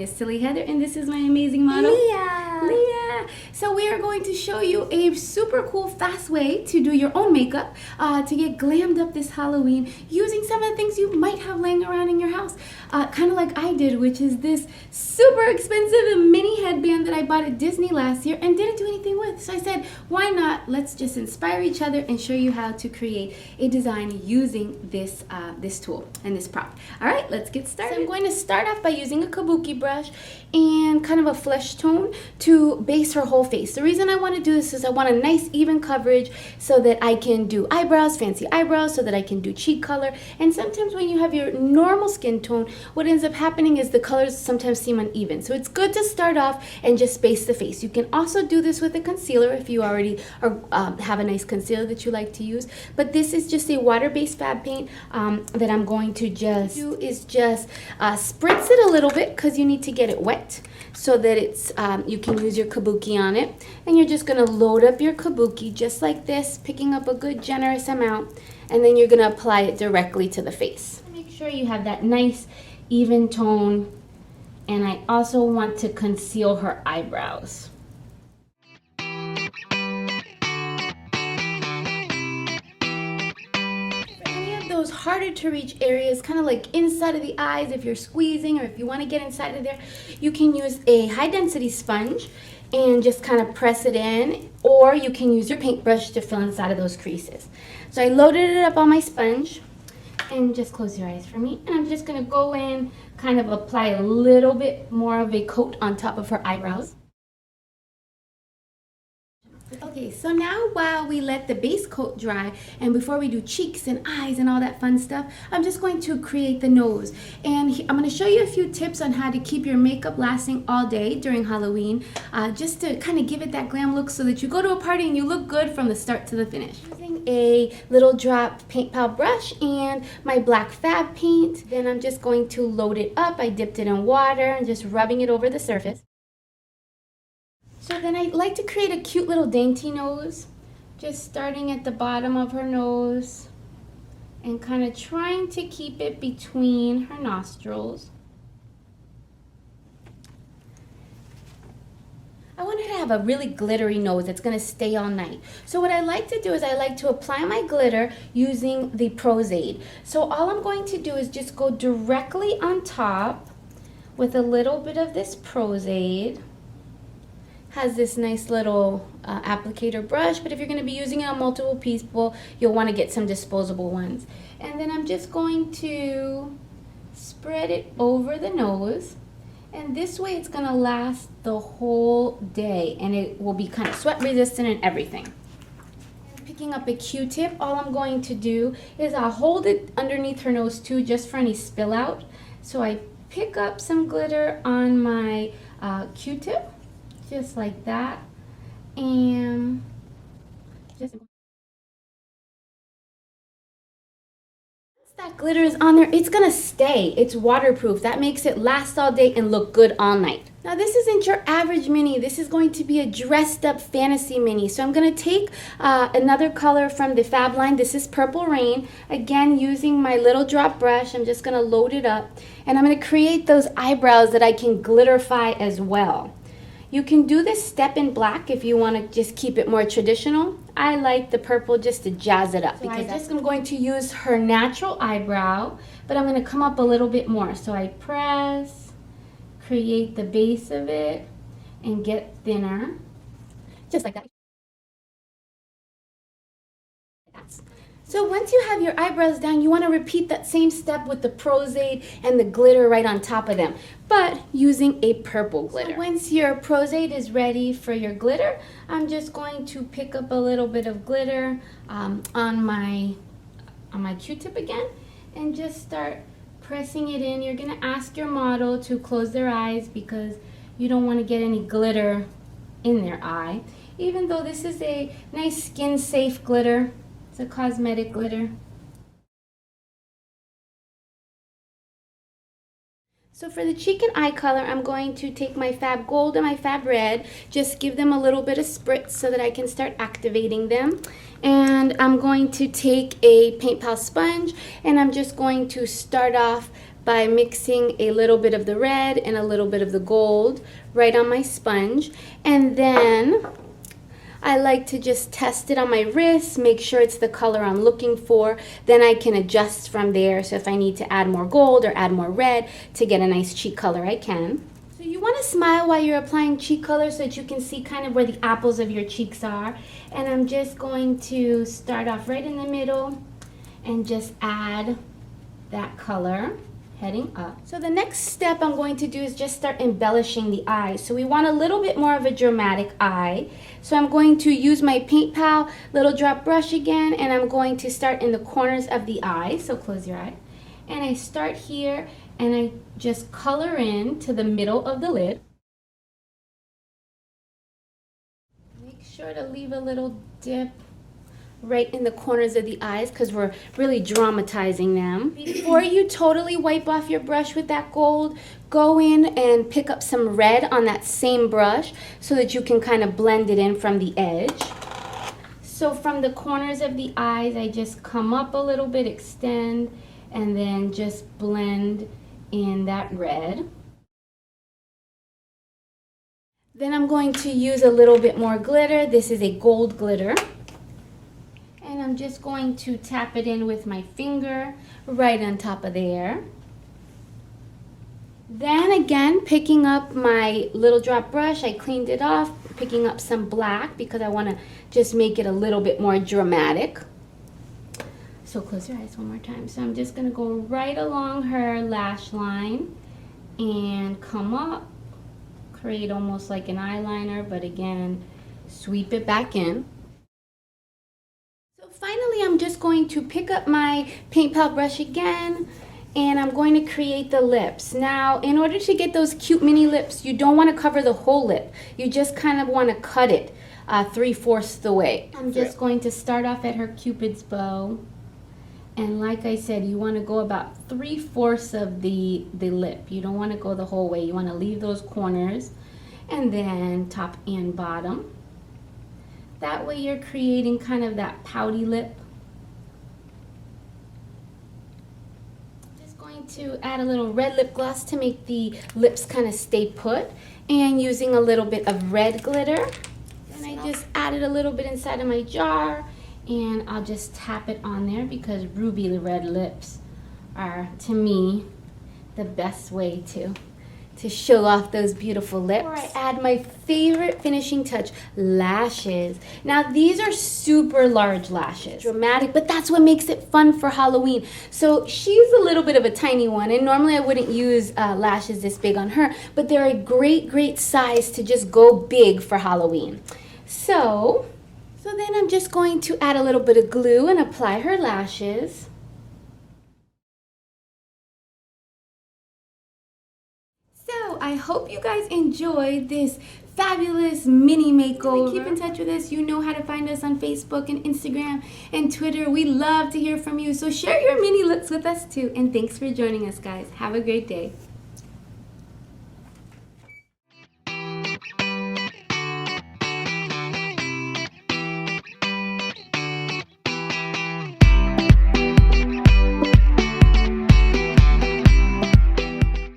is Silly Heather, and this is my amazing model, Leah. So we are going to show you a super cool, fast way to do your own makeup, to get glammed up this Halloween using some of the things you might have laying around in your house. Kind of like I did, which is this super expensive mini headband that I bought at Disney last year and didn't do anything with. So I said, why not? Let's just inspire each other and show you how to create a design using this this tool and this prop. All right, let's get started. So I'm going to start off by using a kabuki brush and kind of a flesh tone to base her whole face. The reason I want to do this is I want a nice even coverage so that I can do eyebrows, fancy eyebrows, so that I can do cheek color. And sometimes when you have your normal skin tone, what ends up happening is the colors sometimes seem uneven. So it's good to start off and just base the face. You can also do this with a concealer if you already have a nice concealer that you like to use. But this is just a water-based fab paint that I'm going to just do is just spritz it a little bit because you need to get it wet so that it's you can use your kabuki on it. And you're just going to load up your kabuki just like this, picking up a good generous amount, and then you're going to apply it directly to the face. Make sure you have that nice even tone, and I also want to conceal her eyebrows. Those harder to reach areas, kind of like inside of the eyes, if you're squeezing or if you want to get inside of there, you can use a high density sponge and just kind of press it in, or you can use your paintbrush to fill inside of those creases. So I loaded it up on my sponge, and just close your eyes for me, and I'm just going to go in, kind of apply a little bit more of a coat on top of her eyebrows. Okay, so now while we let the base coat dry and before we do cheeks and eyes and all that fun stuff, I'm just going to create the nose. And I'm going to show you a few tips on how to keep your makeup lasting all day during Halloween, just to kind of give it that glam look so that you go to a party and you look good from the start to the finish. Using a little drop paint pal brush and my black fab paint, then I'm just going to load it up. I dipped it in water and just rubbing it over the surface. So then I like to create a cute little dainty nose, just starting at the bottom of her nose and kind of trying to keep it between her nostrils. I want her to have a really glittery nose that's going to stay all night. So what I like to do is I like to apply my glitter using the Pros-Aid. So all I'm going to do is just go directly on top with a little bit of this Pros-Aid. Has this nice little applicator brush, but if you're going to be using it on multiple people, you'll want to get some disposable ones. And then I'm just going to spread it over the nose, and this way it's going to last the whole day, and it will be kind of sweat resistant and everything. And picking up a Q-tip, all I'm going to do is I'll hold it underneath her nose too, just for any spill out. So I pick up some glitter on my Q-tip, just like that, and just once that glitter is on there, it's gonna stay. It's waterproof. That makes it last all day and look good all night. Now this isn't your average Minnie. This is going to be a dressed up fantasy Minnie. So I'm gonna take another color from the Fab line. This is Purple Rain. Again, using my little drop brush, I'm just gonna load it up, and I'm gonna create those eyebrows that I can glitterify as well. You can do this step in black if you want to just keep it more traditional. I like the purple just to jazz it up. So I'm going to use her natural eyebrow, but I'm going to come up a little bit more. So I press, create the base of it, and get thinner, just like that. So once you have your eyebrows down, you want to repeat that same step with the Pros-Aid and the glitter right on top of them, but using a purple glitter. So once your Pros-Aid is ready for your glitter, I'm just going to pick up a little bit of glitter on my Q-tip again, and just start pressing it in. You're going to ask your model to close their eyes because you don't want to get any glitter in their eye, even though this is a nice skin-safe glitter. It's a cosmetic glitter. So for the cheek and eye color, I'm going to take my Fab Gold and my Fab Red, just give them a little bit of spritz so that I can start activating them. And I'm going to take a paint pal sponge, and I'm just going to start off by mixing a little bit of the red and a little bit of the gold right on my sponge. And then I like to just test it on my wrist, make sure it's the color I'm looking for. Then I can adjust from there. So if I need to add more gold or add more red to get a nice cheek color, I can. So you want to smile while you're applying cheek color so that you can see kind of where the apples of your cheeks are. And I'm just going to start off right in the middle and just add that color heading up. So the next step I'm going to do is just start embellishing the eyes. So we want a little bit more of a dramatic eye. So I'm going to use my Paint Pal little drop brush again, and I'm going to start in the corners of the eye. So close your eye. And I start here and I just color in to the middle of the lid. Make sure to leave a little dip right in the corners of the eyes because we're really dramatizing them. Before you totally wipe off your brush with that gold, go in and pick up some red on that same brush so that you can kind of blend it in from the edge. So from the corners of the eyes, I just come up a little bit, extend, and then just blend in that red. Then I'm going to use a little bit more glitter. This is a gold glitter. And I'm just going to tap it in with my finger right on top of there. Then again, picking up my little drop brush, I cleaned it off, picking up some black because I want to just make it a little bit more dramatic. So close your eyes one more time. So I'm just going to go right along her lash line and come up, create almost like an eyeliner, but again, sweep it back in. Finally, I'm just going to pick up my Paint Pal brush again, and I'm going to create the lips. Now, in order to get those cute mini lips, you don't want to cover the whole lip. You just kind of want to cut it 3/4 the way. I'm just going to start off at her Cupid's bow. And like I said, you want to go about 3/4 of the lip. You don't want to go the whole way. You want to leave those corners, and then top and bottom. That way you're creating kind of that pouty lip. Just going to add a little red lip gloss to make the lips kind of stay put, and using a little bit of red glitter. And I just added a little bit inside of my jar, and I'll just tap it on there because ruby red lips are, to me, the best way to show off those beautiful lips. Before I add my favorite finishing touch, lashes. Now these are super large lashes, dramatic, but that's what makes it fun for Halloween. So she's a little bit of a tiny one, and normally I wouldn't use lashes this big on her, but they're a great size to just go big for Halloween. So then I'm just going to add a little bit of glue and apply her lashes. So I hope you guys enjoyed this fabulous mini makeover. Keep in touch with us. You know how to find us on Facebook and Instagram and Twitter. We love to hear from you. So share your mini looks with us too. And thanks for joining us, guys. Have a great day.